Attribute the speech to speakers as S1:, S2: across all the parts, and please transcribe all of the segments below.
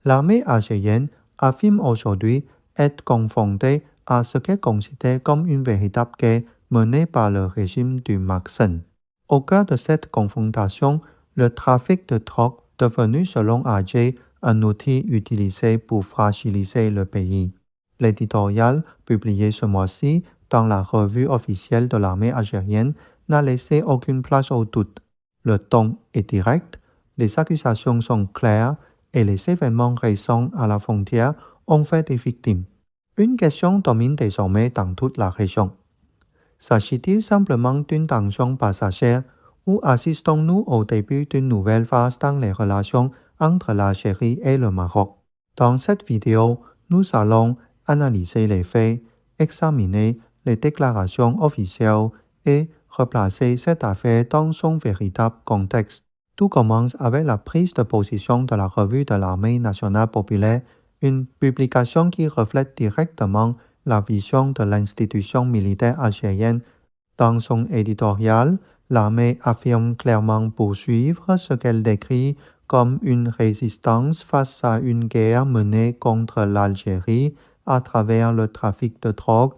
S1: L'armée algérienne affirme aujourd'hui être confrontée à ce qu'elle considère comme une véritable guerre menée par le régime du Maksen. Au cœur de cette confrontation, le trafic de drogue devenu selon Alger un outil utilisé pour fragiliser le pays. L'éditorial, publié ce mois-ci dans la revue officielle de l'armée algérienne, n'a laissé aucune place au doute. Le ton est direct, les accusations sont claires et les événements récents à la frontière ont fait des victimes. Une question domine désormais dans toute la région. S'agit-il simplement d'une tension passagère ou assistons-nous au début d'une nouvelle phase dans les relations entre l'Algérie et le Maroc? Dans cette vidéo, nous allons analyser les faits, examiner les déclarations officielles et replacer cette affaire dans son véritable contexte. Tout commence avec la prise de position de la revue de l'Armée nationale populaire, une publication qui reflète directement la vision de l'institution militaire algérienne. Dans son éditorial, l'armée affirme clairement poursuivre ce qu'elle décrit comme une résistance face à une guerre menée contre l'Algérie à travers le trafic de drogue.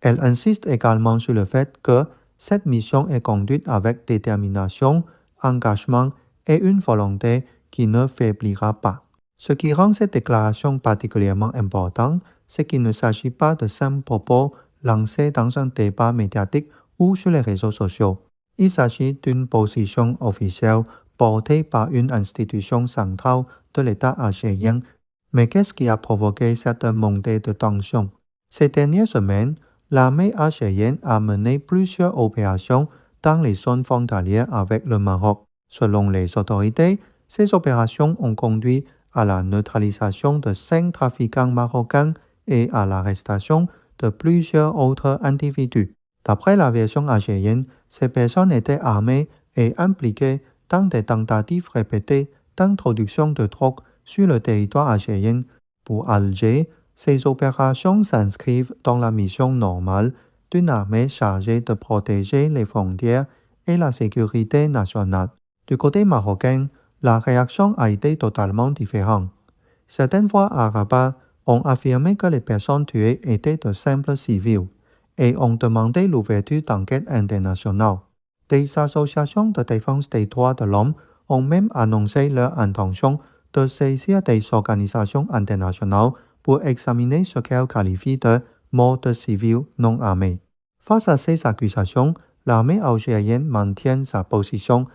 S1: Elle insiste également sur le fait que cette mission est conduite avec détermination, engagement et une volonté qui ne faiblira pas. Ce qui rend cette déclaration particulièrement importante, c'est qu'il ne s'agit pas de simples propos lancés dans un débat médiatique ou sur les réseaux sociaux. Il s'agit d'une position officielle portée par une institution centrale de l'État algérien. Mais qu'est-ce qui a provoqué cette montée de tension? Ces dernières semaines, l'armée algérienne a mené plusieurs opérations dans les zones frontalières avec le Maroc. Selon les autorités, ces opérations ont conduit à la neutralisation de 5 trafiquants marocains et à l'arrestation de plusieurs autres individus. D'après la version algérienne, ces personnes étaient armées et impliquées dans des tentatives répétées d'introduction de drogue sur le territoire algérien. Pour Alger, ces opérations s'inscrivent dans la mission normale d'une armée chargée de protéger les frontières et la sécurité nationale. Du côté marocain, la réaction a été totalement différente. Certaines voix à Rabat ont affirmé que les personnes tuées étaient de simples civils et ont demandé l'ouverture d'enquêtes internationales. Des associations de défense des droits de l'homme ont même annoncé leur intention de saisir des organisations internationales pour examiner ce qu'elles qualifient de morts de civils non armés. Face à ces accusations, l'armée algérienne maintient sa position.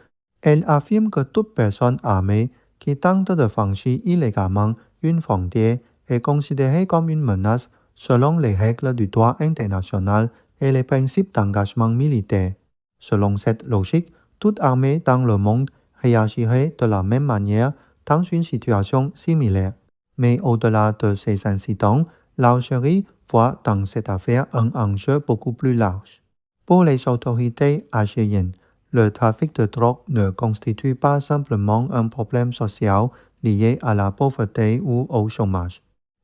S1: Elle affirme que toute personne armée qui tente de franchir illégalement une frontière est considérée comme une menace selon les règles du droit international et les principes d'engagement militaire. Selon cette logique, toute armée dans le monde réagirait de la même manière dans une situation similaire. Mais au-delà de ces incidents, l'Algérie voit dans cette affaire un enjeu beaucoup plus large. Pour les autorités algériennes, le trafic de drogue ne constitue pas simplement un problème social lié à la pauvreté ou au chômage.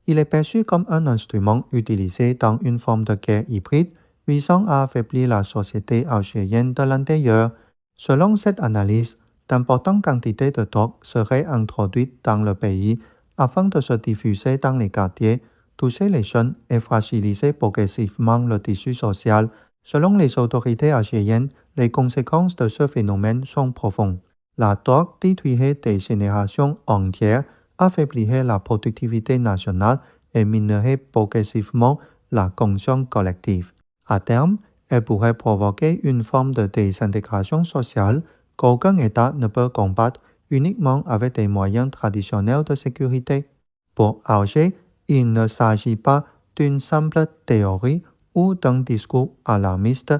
S1: Il est perçu comme un instrument utilisé dans une forme de guerre hybride visant à affaiblir la société algérienne de l'intérieur. Selon cette analyse, d'importantes quantités de drogue seraient introduites dans le pays afin de se diffuser dans les quartiers, toucher les jeunes et fragiliser progressivement le tissu social. Selon les autorités algériennes, les conséquences de ce phénomène sont profondes. La drogue détruirait des générations entières, affaiblirait la productivité nationale et minerait progressivement la conscience collective. À terme, elle pourrait provoquer une forme de désintégration sociale qu'aucun État ne peut combattre uniquement avec des moyens traditionnels de sécurité. Pour Alger, il ne s'agit pas d'une simple théorie ou d'un discours alarmiste.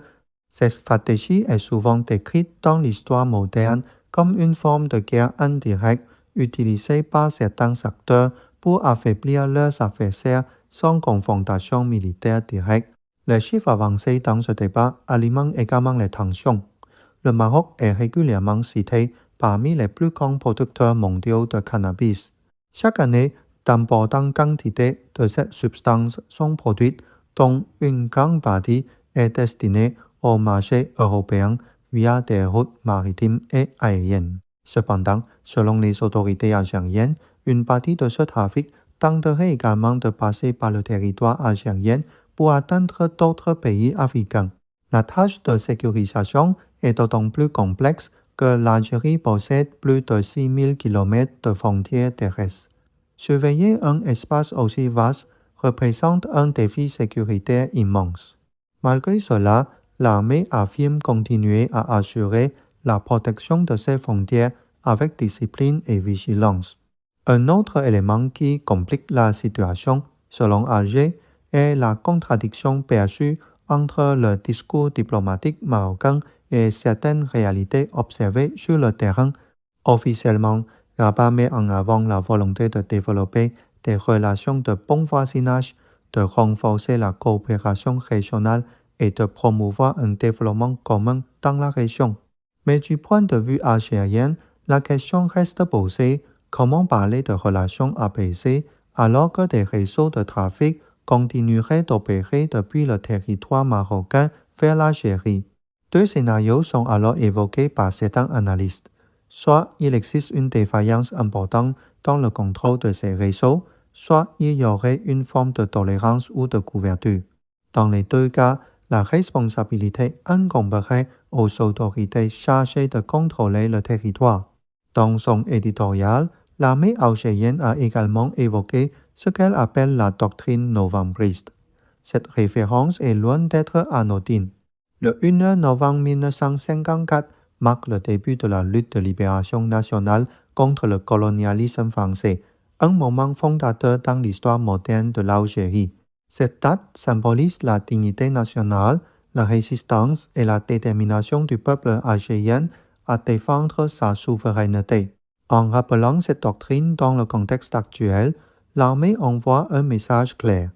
S1: Cette stratégie est souvent décrite dans l'histoire moderne comme une forme de guerre indirecte utilisée par certains acteurs pour affaiblir leurs adversaires sans confrontation militaire directe. Les chiffres avancés dans ce débat alimentent également les tensions. Le Maroc est régulièrement cité parmi les plus grands producteurs mondiaux de cannabis. Chaque année, d'importantes quantités de cette substance sont produites, dont une grande partie est destinée au marché européen via des routes maritimes et aériennes. Cependant, selon les autorités algériennes, Une partie de ce trafic tenterait également de passer par le territoire algérien pour atteindre d'autres pays africains. La tâche de sécurisation est d'autant plus complexe que l'Algérie possède plus de 6000 km de frontières terrestres. Surveiller un espace aussi vaste représente un défi sécuritaire immense. Malgré cela, l'armée affirme continuer à assurer la protection de ses frontières avec discipline et vigilance. Un autre élément qui complique la situation, selon Alger, est la contradiction perçue entre le discours diplomatique marocain et certaines réalités observées sur le terrain. Officiellement, Rabat met en avant la volonté de développer des relations de bon voisinage, de renforcer la coopération régionale et de promouvoir un développement commun dans la région. Mais du point de vue algérien, la question reste posée: comment parler de relations apaisées alors que des réseaux de trafic continueraient d'opérer depuis le territoire marocain vers l'Algérie? Deux scénarios sont alors évoqués par certains analystes. Soit il existe une défaillance importante dans le contrôle de ces réseaux, soit il y aurait une forme de tolérance ou de couverture. Dans les deux cas, la responsabilité incomberait aux autorités chargées de contrôler le territoire. Dans son éditorial, l'armée algérienne a également évoqué ce qu'elle appelle la doctrine novembriste. Cette référence est loin d'être anodine. Le 1 novembre 1954 marque le début de la lutte de libération nationale contre le colonialisme français, un moment fondateur dans l'histoire moderne de l'Algérie. Cette date symbolise la dignité nationale, la résistance et la détermination du peuple algérien à défendre sa souveraineté. En rappelant cette doctrine dans le contexte actuel, l'armée envoie un message clair.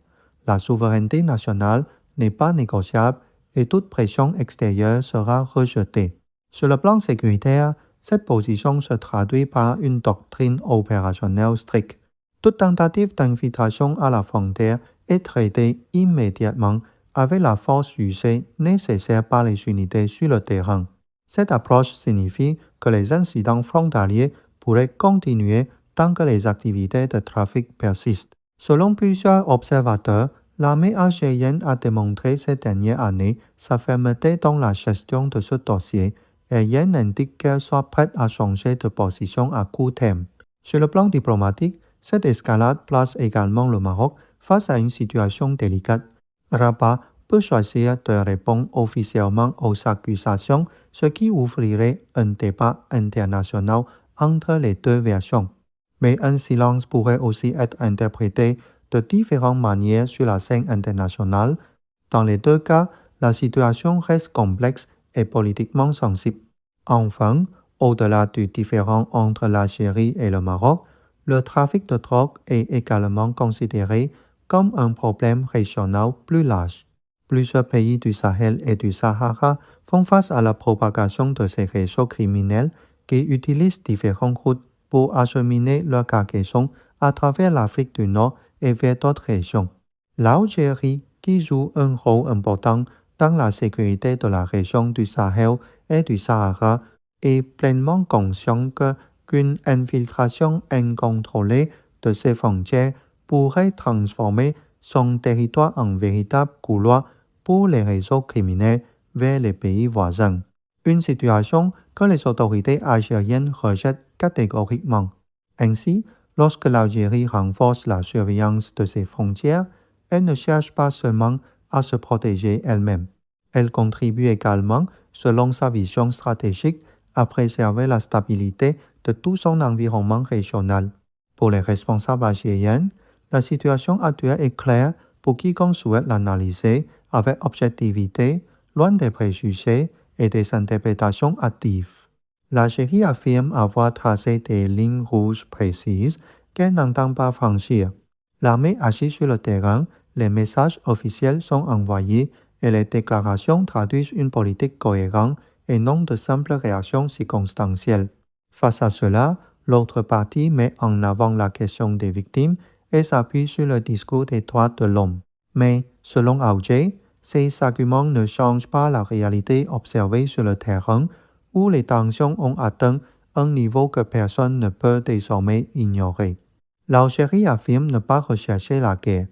S1: La souveraineté nationale n'est pas négociable et toute pression extérieure sera rejetée. Sur le plan sécuritaire, cette position se traduit par une doctrine opérationnelle stricte. Toute tentative d'infiltration à la frontière est traitée immédiatement avec la force jugée nécessaire par les unités sur le terrain. Cette approche signifie que les incidents frontaliers pourraient continuer tant que les activités de trafic persistent. Selon plusieurs observateurs, l'armée algérienne a démontré ces dernières années sa fermeté dans la gestion de ce dossier et rien n'indique qu'elle soit prête à changer de position à court terme. Sur le plan diplomatique, cette escalade place également le Maroc face à une situation délicate. Rabat peut choisir de répondre officiellement aux accusations, ce qui ouvrirait un débat international entre les deux versions. Mais un silence pourrait aussi être interprété de différentes manières sur la scène internationale. Dans les deux cas, la situation reste complexe et politiquement sensible. Enfin, au-delà du différend entre l'Algérie et le Maroc, le trafic de drogue est également considéré comme un problème régional plus large. Plusieurs pays du Sahel et du Sahara font face à la propagation de ces réseaux criminels qui utilisent différentes routes pour acheminer leur cargaison à travers l'Afrique du Nord et vers d'autres régions. L'Algérie, qui joue un rôle important dans la sécurité de la région du Sahel et du Sahara, est pleinement consciente qu'une infiltration incontrôlée de ses frontières pourrait transformer son territoire en véritable couloir pour les réseaux criminels vers les pays voisins. Une situation que les autorités algériennes rejettent catégoriquement. Ainsi, lorsque l'Algérie renforce la surveillance de ses frontières, elle ne cherche pas seulement à se protéger elle-même. Elle contribue également, selon sa vision stratégique, à préserver la stabilité de tout son environnement régional. Pour les responsables algériens, la situation actuelle est claire pour quiconque souhaite l'analyser avec objectivité, loin des préjugés et des interprétations hâtives. L'Algérie affirme avoir tracé des lignes rouges précises qu'elle n'entend pas franchir. L'armée agit sur le terrain, les messages officiels sont envoyés et les déclarations traduisent une politique cohérente et non de simples réactions circonstancielles. Face à cela, l'autre partie met en avant la question des victimes et s'appuie sur le discours des droits de l'homme. Mais, selon Alger, ces arguments ne changent pas la réalité observée sur le terrain, où les tensions ont atteint un niveau que personne ne peut désormais ignorer. L'Algérie affirme ne pas rechercher la guerre.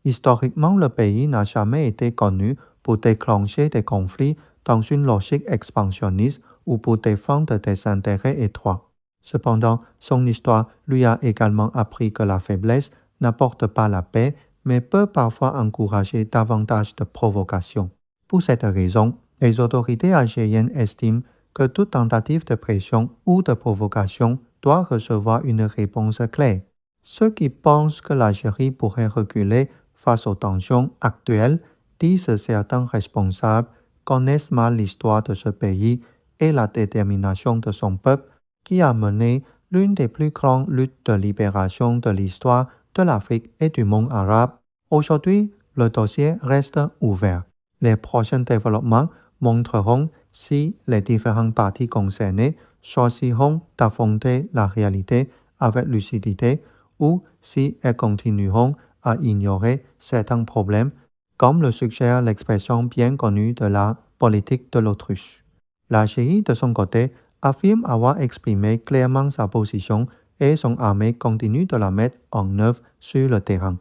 S1: Historiquement, le pays n'a jamais été connu pour déclencher des conflits dans une logique expansionniste ou pour défendre des intérêts étroits. Cependant, son histoire lui a également appris que la faiblesse n'apporte pas la paix, mais peut parfois encourager davantage de provocation. Pour cette raison, les autorités algériennes estiment que toute tentative de pression ou de provocation doit recevoir une réponse claire. Ceux qui pensent que l'Algérie pourrait reculer face aux tensions actuelles, disent certains responsables, connaissent mal l'histoire de ce pays et la détermination de son peuple qui a mené l'une des plus grandes luttes de libération de l'histoire de l'Afrique et du monde arabe. Aujourd'hui, le dossier reste ouvert. Les prochains développements montreront si les différentes parties concernées choisiront d'affronter la réalité avec lucidité ou si elles continueront à ignorer certains problèmes, comme le suggère l'expression bien connue de la politique de l'autruche. L'Algérie, de son côté, affirme avoir exprimé clairement sa position et son armée continue de la mettre en œuvre sur le terrain.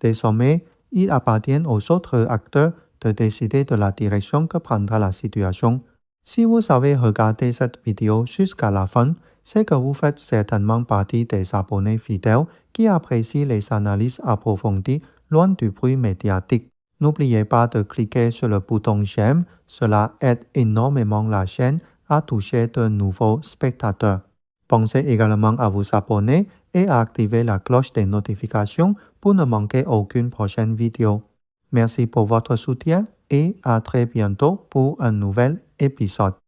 S1: Désormais, il appartient aux autres acteurs de décider de la direction que prendra la situation. Si vous avez regardé cette vidéo jusqu'à la fin, c'est que vous faites certainement partie des abonnés fidèles qui apprécient les analyses approfondies loin du bruit médiatique. N'oubliez pas de cliquer sur le bouton j'aime, cela aide énormément la chaîne à toucher de nouveaux spectateurs. Pensez également à vous abonner et à activer la cloche des notifications pour ne manquer aucune prochaine vidéo. Merci pour votre soutien et à très bientôt pour un nouvel épisode.